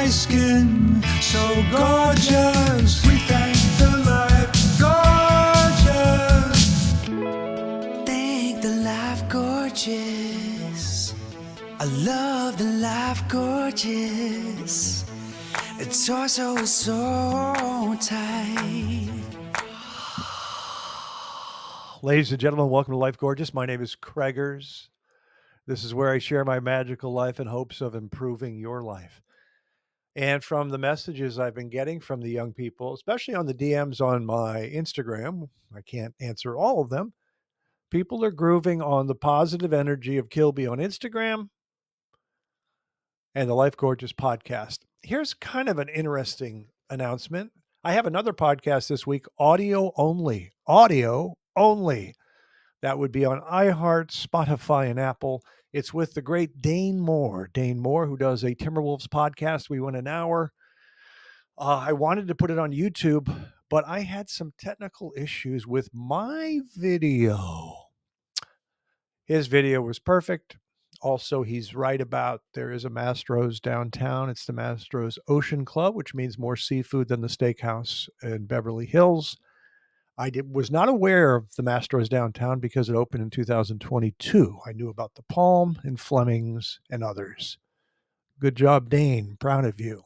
my skin so gorgeous. We thank the life gorgeous. Thank the life gorgeous. I love the life gorgeous. Its torso is so tight. Ladies and gentlemen, welcome to Life Gorgeous. My name is Craigers. This is where I share my magical life in hopes of improving your life. And from the messages I've been getting from the young people, especially on the DMs on my Instagram, I can't answer all of them. People are grooving on the positive energy of Kilby on Instagram and the Life Gorgeous podcast. Here's kind of an interesting announcement. I have another podcast this week, audio only. Audio only. That would be on iHeart, Spotify, and Apple. It's with the great Dane Moore. Dane Moore, who does a Timberwolves podcast. We went an hour. I wanted to put it on YouTube, but I had some technical issues with my video. His video was perfect. Also, he's right about there is a Mastro's downtown. It's the Mastro's Ocean Club, which means more seafood than the steakhouse in Beverly Hills. I was not aware of the Mastro's downtown because it opened in 2022. I knew about the Palm and Fleming's and others. Good job, Dane. Proud of you.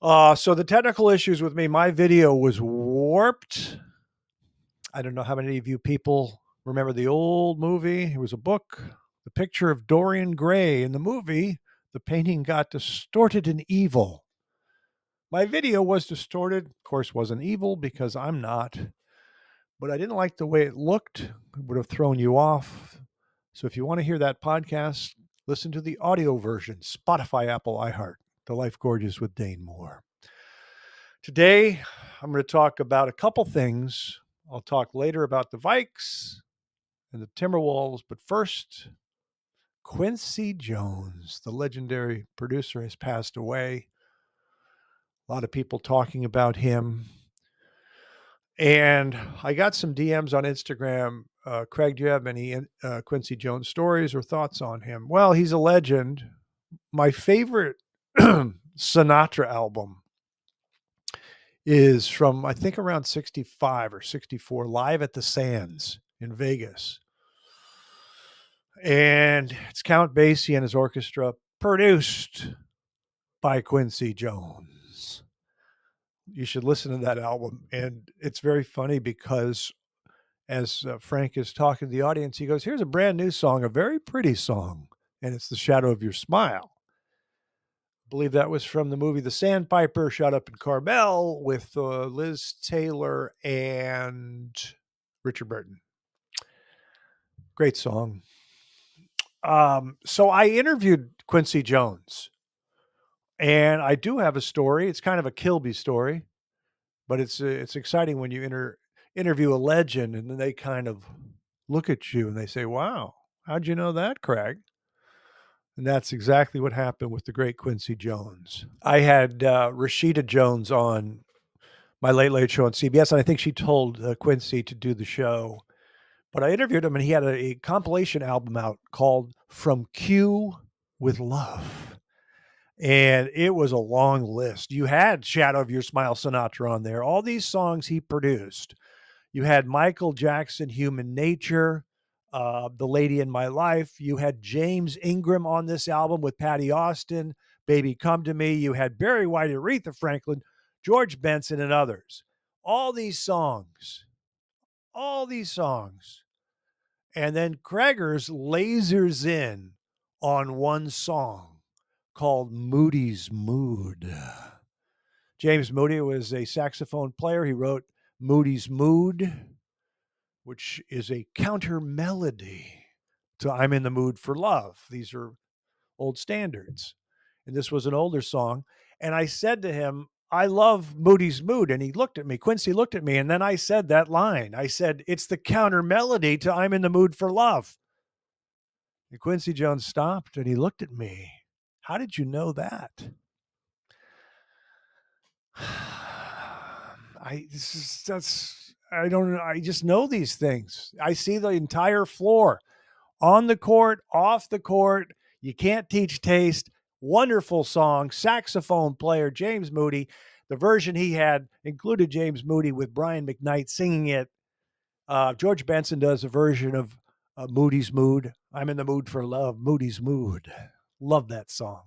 So the technical issues with me, my video was warped. I don't know how many of you people remember the old movie. It was a book, the picture of Dorian Gray. In the movie, the painting got distorted and evil. My video was distorted. Of course, wasn't evil because I'm not. But I didn't like the way it looked. It would have thrown you off. So if you want to hear that podcast, listen to the audio version, Spotify, Apple, iHeart, The Life Gorgeous with Dane Moore. Today, I'm going to talk about a couple things. I'll talk later about the Vikings and the Timberwolves. But first, Quincy Jones, the legendary producer, has passed away. A lot of people talking about him. And I got some DMs on Instagram. Craig, do you have any Quincy Jones stories or thoughts on him? Well, he's a legend. My favorite Sinatra album is from, I think, around 65 or 64, Live at the Sands in Vegas. And it's Count Basie and his orchestra, produced by Quincy Jones. You should listen to that album. And it's very funny because as Frank is talking to the audience, he goes, here's a brand new song, a very pretty song, and it's The Shadow of Your Smile. I believe that was from the movie The Sandpiper, shot up in Carmel with Liz Taylor and Richard Burton. Great song. So I interviewed Quincy Jones, and I do have a story. It's kind of a Kilby story, but it's exciting when you interview a legend and then they kind of look at you and they say, wow, how'd you know that, Craig? And that's exactly what happened with the great Quincy Jones. I had Rashida Jones on my Late Late Show on CBS, and I think she told Quincy to do the show. But I interviewed him, and he had a compilation album out called From Q with Love. And it was a long list. You had Shadow of Your Smile Sinatra on there. All these songs he produced. You had Michael Jackson, Human Nature, The Lady in My Life. You had James Ingram on this album with Patty Austin, Baby Come to Me. You had Barry White, Aretha Franklin, George Benson, and others. All these songs. And then Craigers lasers in on one song called Moody's Mood. James Moody was a saxophone player. He wrote Moody's Mood, which is a counter melody to I'm in the Mood for Love. These are old standards. And this was an older song. And I said to him, I love Moody's Mood. And he looked at me, Quincy looked at me, and then I said that line. I said, it's the counter melody to I'm in the Mood for Love. And Quincy Jones stopped and he looked at me. How did you know that? I don't know. I just know these things. I see the entire floor, on the court, off the court. You can't teach taste. Wonderful song, saxophone player James Moody. The version he had included James Moody with Brian McKnight singing it. George Benson does a version of Moody's Mood. I'm in the mood for love, Moody's Mood. Love that song.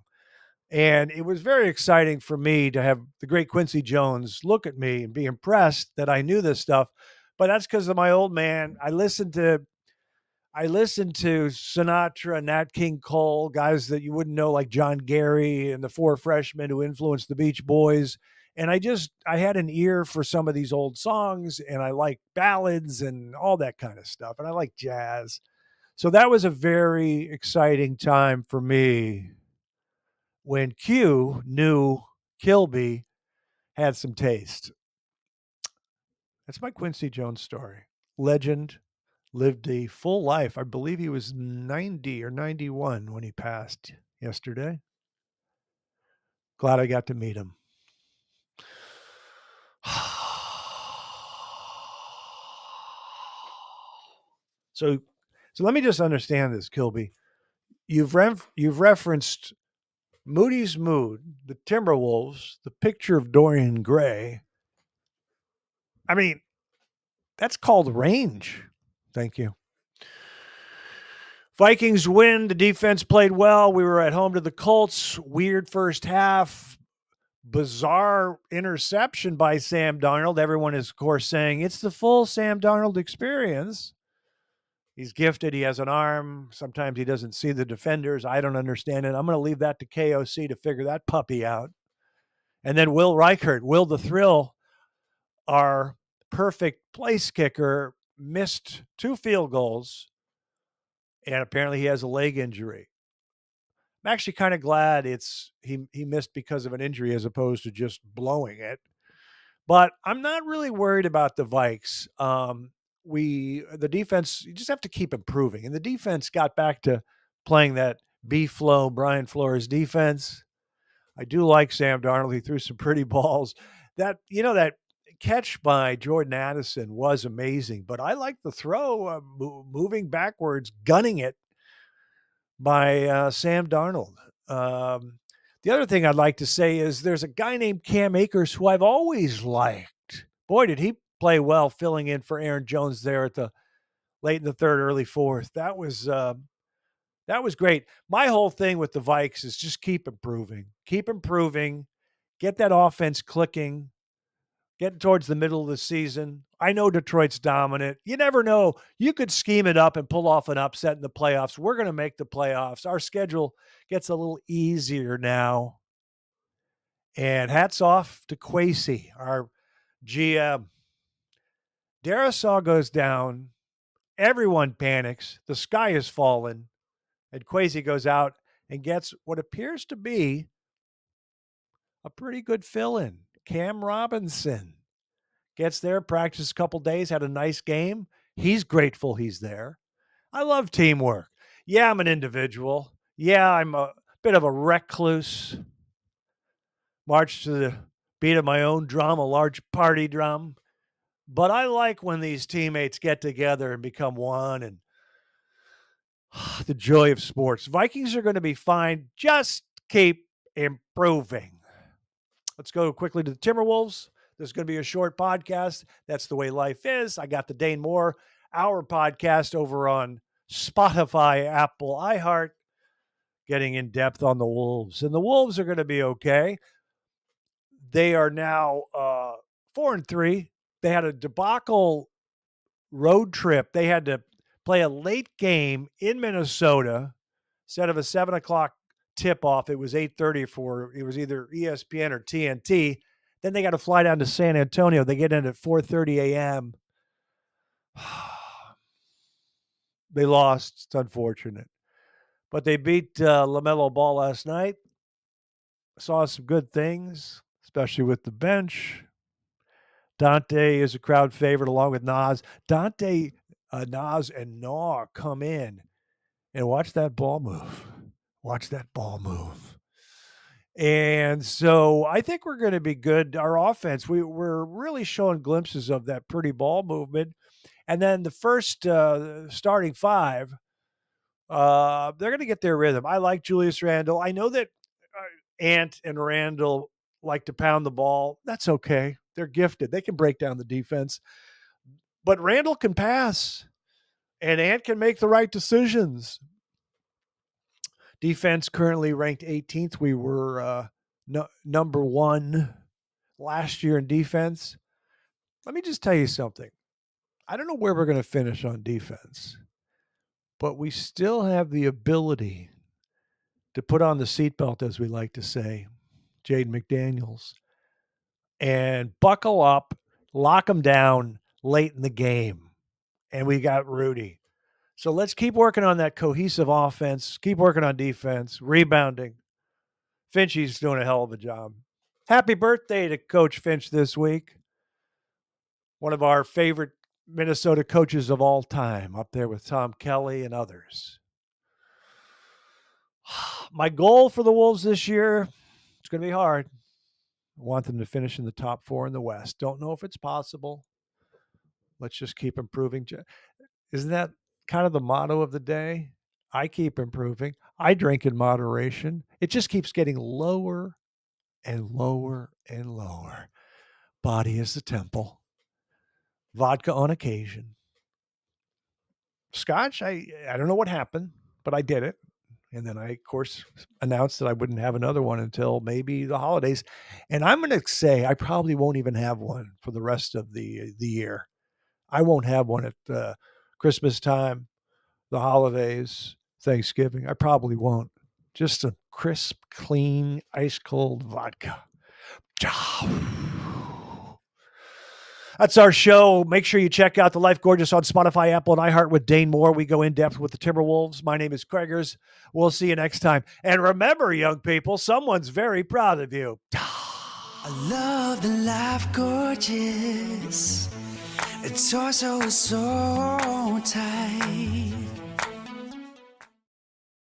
And it was very exciting for me to have the great Quincy Jones look at me and be impressed that I knew this stuff. But that's because of my old man. I listened to Sinatra, Nat King Cole, guys that you wouldn't know, like John Gary and the Four Freshmen who influenced the Beach Boys. And I had an ear for some of these old songs, and I like ballads and all that kind of stuff. And I like jazz. So that was a very exciting time for me when Q knew Kilby had some taste. That's my Quincy Jones story. Legend, lived a full life. I believe he was 90 or 91 when he passed yesterday. Glad I got to meet him. So let me just understand this, Kilby. You've referenced Moody's Mood, the Timberwolves, the picture of Dorian Gray. I mean, that's called range. Thank you. Vikings win. The defense played well. We were at home to the Colts. Weird first half. Bizarre interception by Sam Darnold. Everyone is, of course, saying it's the full Sam Darnold experience. He's gifted. He has an arm. Sometimes he doesn't see the defenders. I don't understand it. I'm going to leave that to KOC to figure that puppy out. And then Will Reichert, Will the Thrill, our perfect place kicker, missed 2 field goals. And apparently he has a leg injury. I'm actually kind of glad he missed because of an injury as opposed to just blowing it. But I'm not really worried about the Vikes. The defense, you just have to keep improving. And the defense got back to playing that B-flow Brian Flores defense. I do like Sam Darnold. He threw some pretty balls. That catch by Jordan Addison was amazing. But I like the throw, moving backwards, gunning it by Sam Darnold. The other thing I'd like to say is there's a guy named Cam Akers who I've always liked. Boy, did he play well filling in for Aaron Jones there at the late in the third, early fourth. That was great. My whole thing with the Vikes is just keep improving, get that offense clicking, getting towards the middle of the season. I know Detroit's dominant. You never know. You could scheme it up and pull off an upset in the playoffs. We're going to make the playoffs. Our schedule gets a little easier now. And hats off to Kwesi, our GM. Darisaw goes down. Everyone panics. The sky is falling. And Kwesi goes out and gets what appears to be a pretty good fill-in. Cam Robinson gets there, practiced a couple days, had a nice game. He's grateful he's there. I love teamwork. Yeah, I'm an individual. Yeah, I'm a bit of a recluse. March to the beat of my own drum, a large party drum. But I like when these teammates get together and become one, and the joy of sports. Vikings are going to be fine. Just keep improving. Let's go quickly to the Timberwolves. This is going to be a short podcast. That's the way life is. I got the Dane Moore, our podcast over on Spotify, Apple, iHeart, getting in depth on the Wolves. And the Wolves are going to be okay. They are now 4-3. They had a debacle road trip. They had to play a late game in Minnesota instead of a 7:00 tip-off. It was 8:30 it was either ESPN or TNT. Then they got to fly down to San Antonio. They get in at 4:30 a.m. They lost. It's unfortunate. But they beat LaMelo Ball last night. Saw some good things, especially with the bench. Dante is a crowd favorite along with Nas. Dante, Nas, and Naw come in and watch that ball move. Watch that ball move. And so I think we're going to be good. Our offense, we're really showing glimpses of that pretty ball movement. And then the first starting 5, they're going to get their rhythm. I like Julius Randle. I know that Ant and Randall like to pound the ball. That's okay. They're gifted. They can break down the defense. But Randall can pass, and Ant can make the right decisions. Defense currently ranked 18th. We were number 1 last year in defense. Let me just tell you something. I don't know where we're going to finish on defense, but we still have the ability to put on the seatbelt, as we like to say, Jaden McDaniels, and buckle up, lock them down late in the game. And we got Rudy. So let's keep working on that cohesive offense, keep working on defense, rebounding. Finchie's doing a hell of a job. Happy birthday to Coach Finch this week. One of our favorite Minnesota coaches of all time, up there with Tom Kelly and others. My goal for the Wolves this year, it's going to be hard. I want them to finish in the top 4 in the West. Don't know if it's possible. Let's just keep improving. Isn't that kind of the motto of the day? I keep improving. I drink in moderation. It just keeps getting lower and lower and lower. Body is the temple. Vodka on occasion. Scotch, I don't know what happened, but I did it. And then I, of course, announced that I wouldn't have another one until maybe the holidays. And I'm going to say I probably won't even have one for the rest of the year. I won't have one at Christmas time, the holidays, Thanksgiving. I probably won't. Just a crisp, clean, ice-cold vodka. That's our show. Make sure you check out The Life Gorgeous on Spotify, Apple, and iHeart with Dane Moore. We go in depth with the Timberwolves. My name is Craigers. We'll see you next time. And remember, young people, someone's very proud of you. I love the life gorgeous. Its torso is so tight.